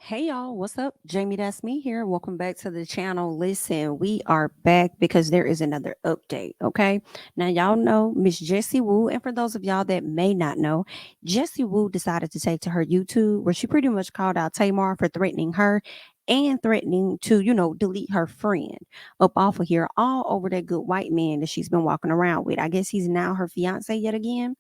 Hey y'all, what's up? JamiThatsMe here. Welcome back to the channel. Listen, we are back because there is another update. Okay. Now, y'all know Miss Jessie Woo. And for those of y'all that may not know, Jessie Woo decided to take to her YouTube where she pretty much called out Tamar for threatening her and threatening to, delete her friend up off of here, all over that good white man that she's been walking around with. I guess he's now her fiance yet again.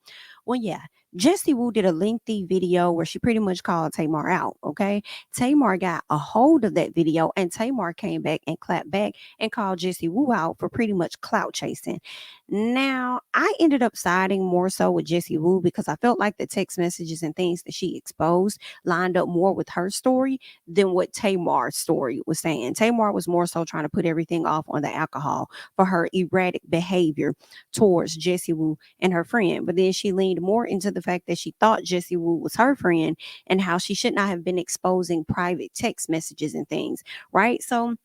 Well, yeah, Jessie Woo did a lengthy video where she pretty much called Tamar out. Okay. Tamar got a hold of that video and Tamar came back and clapped back and called Jessie Woo out for pretty much clout chasing. Now, I ended up siding more so with Jessie Woo because I felt like the text messages and things that she exposed lined up more with her story than what Tamar's story was saying. Tamar was more so trying to put everything off on the alcohol for her erratic behavior towards Jessie Woo and her friend. But then she leaned more into the fact that she thought Jessie Woo was her friend and how she should not have been exposing private text messages and things, right? So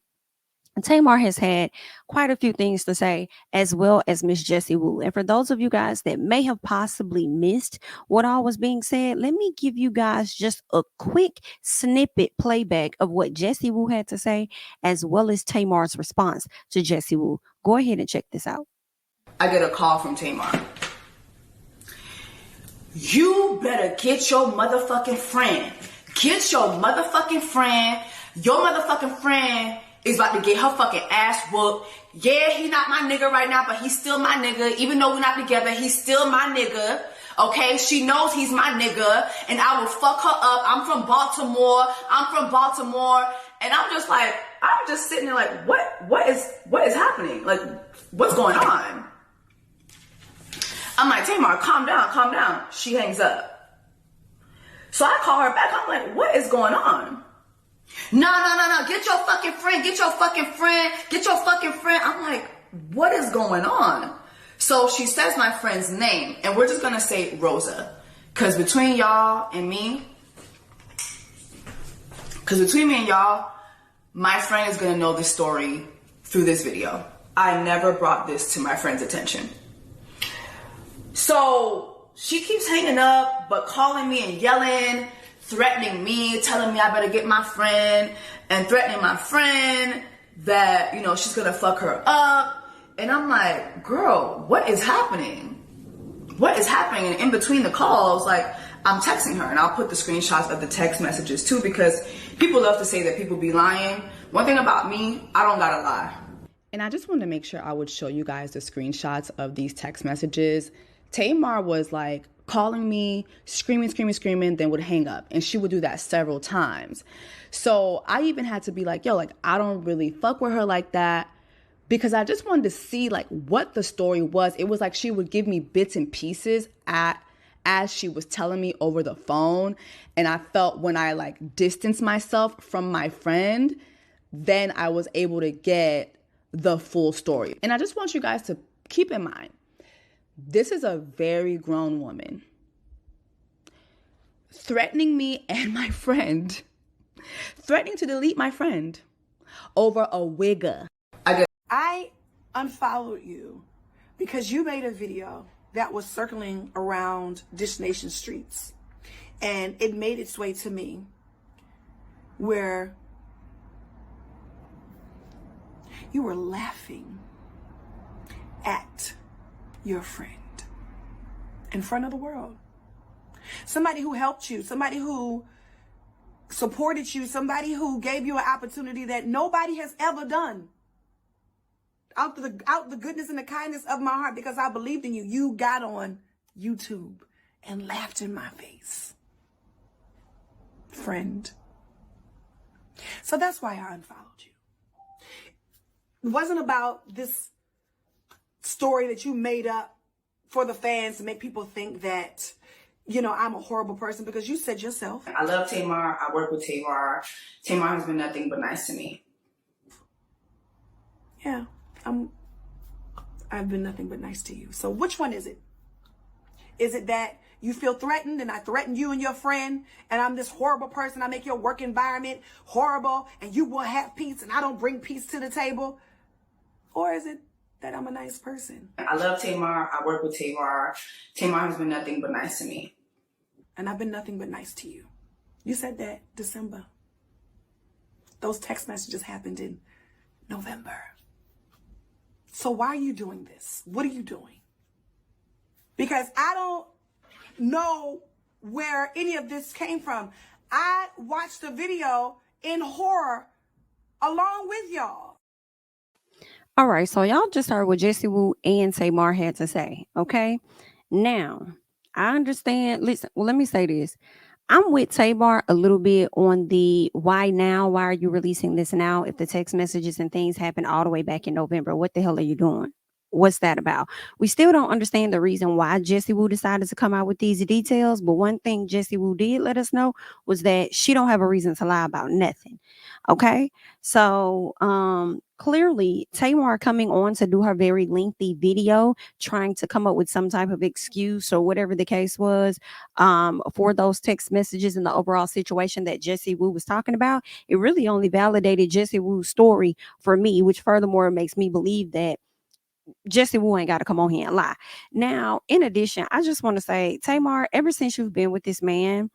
Tamar has had quite a few things to say, as well as Miss Jessie Woo. And for those of you guys that may have possibly missed what all was being said, let me give you guys just a quick snippet playback of what Jessie Woo had to say, as well as Tamar's response to Jessie Woo. Go ahead and check this out. I get a call from Tamar. You better get your motherfucking friend. Get your motherfucking friend. Your motherfucking friend is about to get her fucking ass whooped. Yeah, he not my nigga right now, but he's still my nigga. Even though we're not together, he's still my nigga. Okay, she knows he's my nigga, and I will fuck her up. I'm from Baltimore. And I'm just sitting there like, what is happening? Like, what's going on? I'm like, Tamar, calm down. She hangs up. So I call her back. I'm like, what is going on? No. Get your fucking friend. I'm like, what is going on? So she says my friend's name, and we're just going to say Rosa. Because between y'all and me, my friend is going to know this story through this video. I never brought this to my friend's attention. So she keeps hanging up, but calling me and yelling, threatening me, telling me I better get my friend, and threatening my friend that, she's gonna fuck her up. And I'm like, girl, what is happening? And in between the calls, like, I'm texting her, and I'll put the screenshots of the text messages too, because people love to say that people be lying. One thing about me, I don't gotta lie. And I just wanted to make sure I would show you guys the screenshots of these text messages. Tamar was like calling me, screaming, then would hang up. And she would do that several times. So I even had to be like, yo, like, I don't really fuck with her like that, because I just wanted to see like what the story was. It was like she would give me bits and pieces as she was telling me over the phone. And I felt when I like distanced myself from my friend, then I was able to get the full story. And I just want you guys to keep in mind, this is a very grown woman threatening me and my friend, threatening to delete my friend over a wigger. I unfollowed you because you made a video that was circling around Dish Nation streets, and it made its way to me where you were laughing at your friend in front of the world. Somebody who helped you, somebody who supported you, somebody who gave you an opportunity that nobody has ever done. Out the goodness and the kindness of my heart, because I believed in you, you got on YouTube and laughed in my face. Friend. So that's why I unfollowed you. It wasn't about this story that you made up for the fans to make people think that, I'm a horrible person, because you said yourself. I love Tamar. I work with Tamar. Tamar has been nothing but nice to me. Yeah, I've been nothing but nice to you. So which one is it? Is it that you feel threatened and I threatened you and your friend and I'm this horrible person, I make your work environment horrible and you will have peace and I don't bring peace to the table? Or is it that I'm a nice person? I love Tamar. I work with Tamar. Tamar has been nothing but nice to me. And I've been nothing but nice to you. You said that December. Those text messages happened in November. So why are you doing this? What are you doing? Because I don't know where any of this came from. I watched the video in horror along with y'all. All right, so y'all just heard what Jessie Woo and Tamar had to say. Okay, now I understand. Listen, well, let me say this. I'm with Tamar a little bit on the why now. Why are you releasing this now? If the text messages and things happened all the way back in November, what the hell are you doing? What's that about? We still don't understand the reason why Jessie Woo decided to come out with these details. But one thing Jessie Woo did let us know was that she don't have a reason to lie about nothing. Okay, so clearly Tamar coming on to do her very lengthy video, trying to come up with some type of excuse or whatever the case was, for those text messages and the overall situation that Jessie Woo was talking about. It really only validated Jessie Woo's story for me, which furthermore makes me believe that Jessie Woo ain't got to come on here and lie. Now, in addition, I just want to say, Tamar, ever since you've been with this man,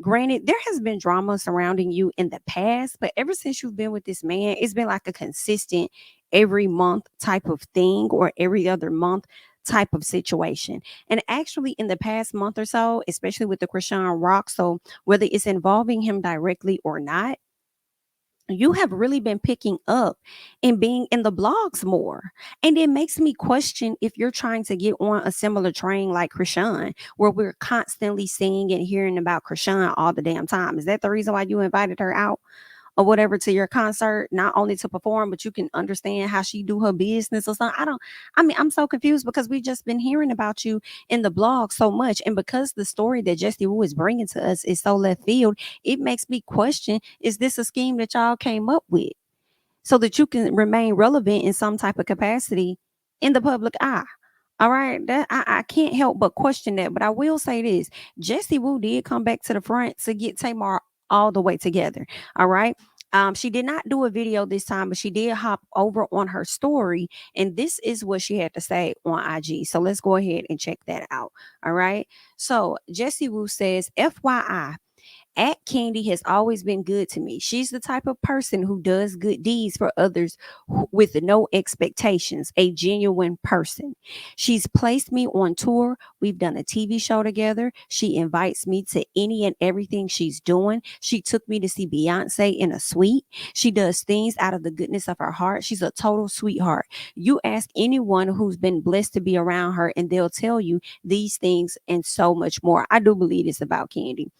granted, there has been drama surrounding you in the past, but ever since you've been with this man, it's been like a consistent every month type of thing or every other month type of situation. And actually, in the past month or so, especially with the Krishan Rock, so whether it's involving him directly or not, you have really been picking up and being in the blogs more. And it makes me question if you're trying to get on a similar train like Krishan, where we're constantly seeing and hearing about Krishan all the damn time. Is that the reason why you invited her out or whatever to your concert, not only to perform, but you can understand how she do her business or something? I'm so confused because we've just been hearing about you in the blog so much. And because the story that Jessie Woo is bringing to us is so left field, it makes me question, is this a scheme that y'all came up with so that you can remain relevant in some type of capacity in the public eye? All right, that I can't help but question that. But I will say this: Jessie Woo did come back to the front to get Tamar all the way together. All right. She did not do a video this time, but she did hop over on her story, and this is what she had to say on IG. So let's go ahead and check that out. All right. So Jessie Woo says, FYI, Aunt Candy has always been good to me. She's the type of person who does good deeds for others with no expectations, a genuine person. She's placed me on tour. We've done a TV show together. She invites me to any and everything she's doing. She took me to see Beyonce in a suite. She does things out of the goodness of her heart. She's a total sweetheart. You ask anyone who's been blessed to be around her, and they'll tell you these things and so much more. I do believe it's about Candy.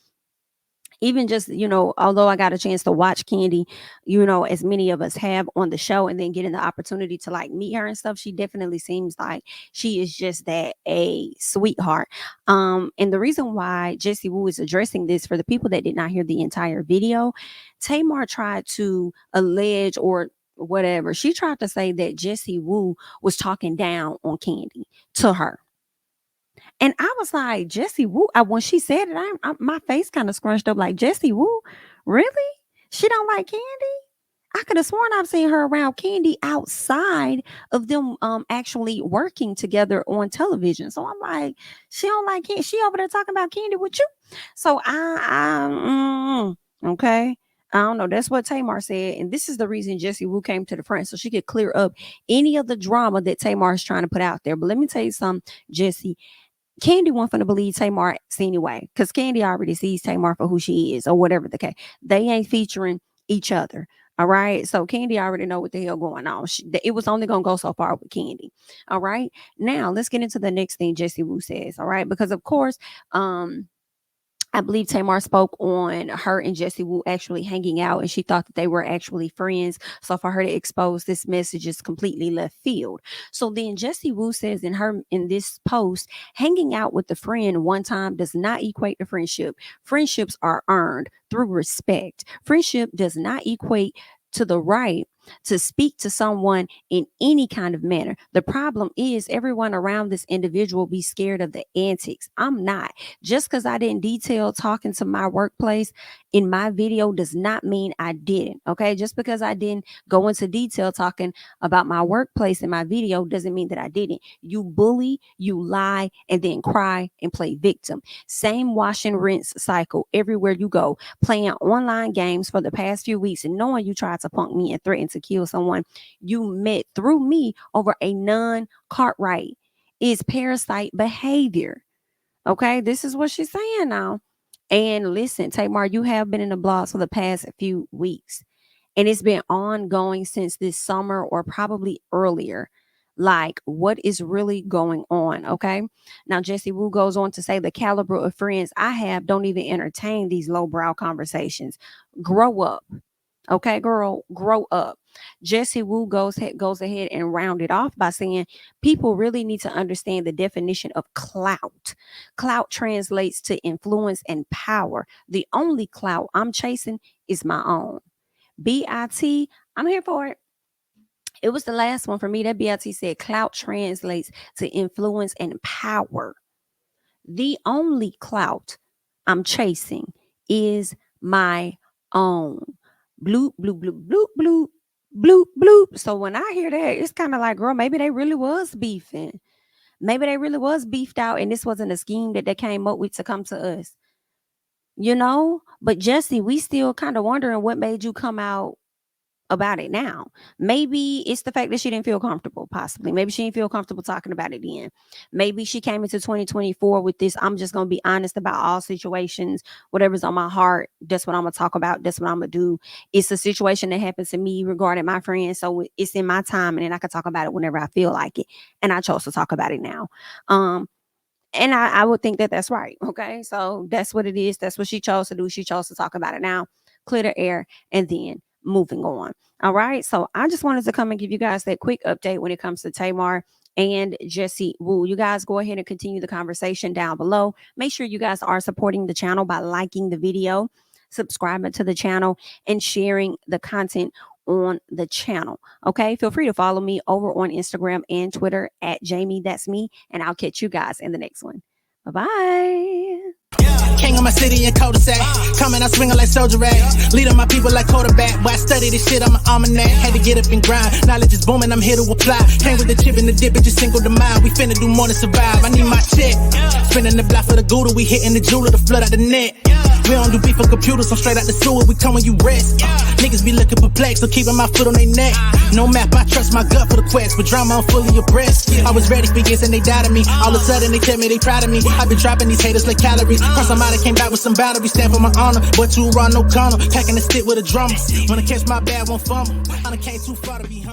Even just, although I got a chance to watch Candy, as many of us have on the show, and then getting the opportunity to like meet her and stuff, she definitely seems like she is just that a sweetheart. And the reason why Jessie Woo is addressing this, for the people that did not hear the entire video, Tamar tried to allege or whatever. She tried to say that Jessie Woo was talking down on Candy to her. And I was like, Jessie Woo. When she said it, my face kind of scrunched up. Like, Jessie Woo, really? She don't like Candy? I could have sworn I've seen her around Candy outside of them actually working together on television. So I'm like, she don't like Candy. She over there talking about Candy with you. So okay. I don't know. That's what Tamar said. And this is the reason Jessie Woo came to the front, so she could clear up any of the drama that Tamar is trying to put out there. But let me tell you something, Jessie. Candy wasn't going to believe Tamar anyway, because Candy already sees Tamar for who she is, or whatever the case. They ain't featuring each other. All right. So Candy already know what the hell going on. It was only going to go so far with Candy. All right. Now let's get into the next thing Jessie Woo says. All right. Because of course, I believe Tamar spoke on her and Jessie Woo actually hanging out, and she thought that they were actually friends. So for her to expose this message is completely left field. So then Jessie Woo says in this post, hanging out with a friend one time does not equate to friendship. Friendships are earned through respect. Friendship does not equate to the right to speak to someone in any kind of manner. The problem is everyone around this individual be scared of the antics. I'm not. Just because I didn't detail talking to my workplace in my video does not mean I didn't. Okay. Just because I didn't go into detail talking about my workplace in my video doesn't mean that I didn't. You bully, you lie, and then cry and play victim. Same wash and rinse cycle everywhere you go, playing online games for the past few weeks and knowing you tried to punk me and threaten to kill someone you met through me over a non-Cartwright is parasite behavior. Okay, this is what she's saying now. And listen, Tamar, you have been in the blogs for the past few weeks, and it's been ongoing since this summer or probably earlier. Like, what is really going on? Okay. Now, Jessie Woo goes on to say the caliber of friends I have don't even entertain these lowbrow conversations. Grow up. Okay, girl, grow up. Jessie Woo goes ahead and round it off by saying people really need to understand the definition of clout. Clout translates to influence and power. The only clout I'm chasing is my own. BIT, I'm here for it. It was the last one for me. That BIT said clout translates to influence and power. The only clout I'm chasing is my own. Bloop, bloop, bloop, bloop, bloop, bloop, bloop. So when I hear that, it's kind of like, girl, maybe they really was beefing. Maybe they really was beefed out, and this wasn't a scheme that they came up with to come to us. You know? But Jessie, we still kind of wondering what made you come out about it now. Maybe it's the fact that she didn't feel comfortable, possibly. Maybe she didn't feel comfortable talking about it then. Maybe she came into 2024 with this, I'm just going to be honest about all situations. Whatever's on my heart, that's what I'm going to talk about. That's what I'm going to do. It's a situation that happened to me regarding my friend. So it's in my time, and then I can talk about it whenever I feel like it. And I chose to talk about it now. And I would think that that's right. Okay. So that's what it is. That's what she chose to do. She chose to talk about it now, clear the air, and then moving on. All right. So I just wanted to come and give you guys that quick update when it comes to Tamar and Jessie Woo. You guys go ahead and continue the conversation down below. Make sure you guys are supporting the channel by liking the video, subscribing to the channel, and sharing the content on the channel. Okay. Feel free to follow me over on Instagram and Twitter at JamiThatsMe, and I'll catch you guys in the next one. Bye-bye. King of my city and cul-de-sac. Coming out swinging like soldier rags. Leading my people like quarterback. Why I study this shit, I'm an almanac. Had to get up and grind. Knowledge is booming, I'm here to apply. Came with the chip and the dip, it just single the mind. We finna do more than survive. I need my check. Spinning the block for the gouda. We hitting the jeweler to flood out the net. We don't do beef for computers, so straight out the sewer. We come when you rest. Niggas be looking perplexed, so keeping my foot on their neck. No map, I trust my gut for the quest. With drama, I'm fully abreast. I was ready for years and they doubted me. All of a sudden they tell me they proud of me. I've been dropping these haters like calories. Cross somebody came back with some battery. Stand for my honor, but you run no corner. Packing the stick with a drummer. When I catch my bad, won't fumble. I done came too far to be humble.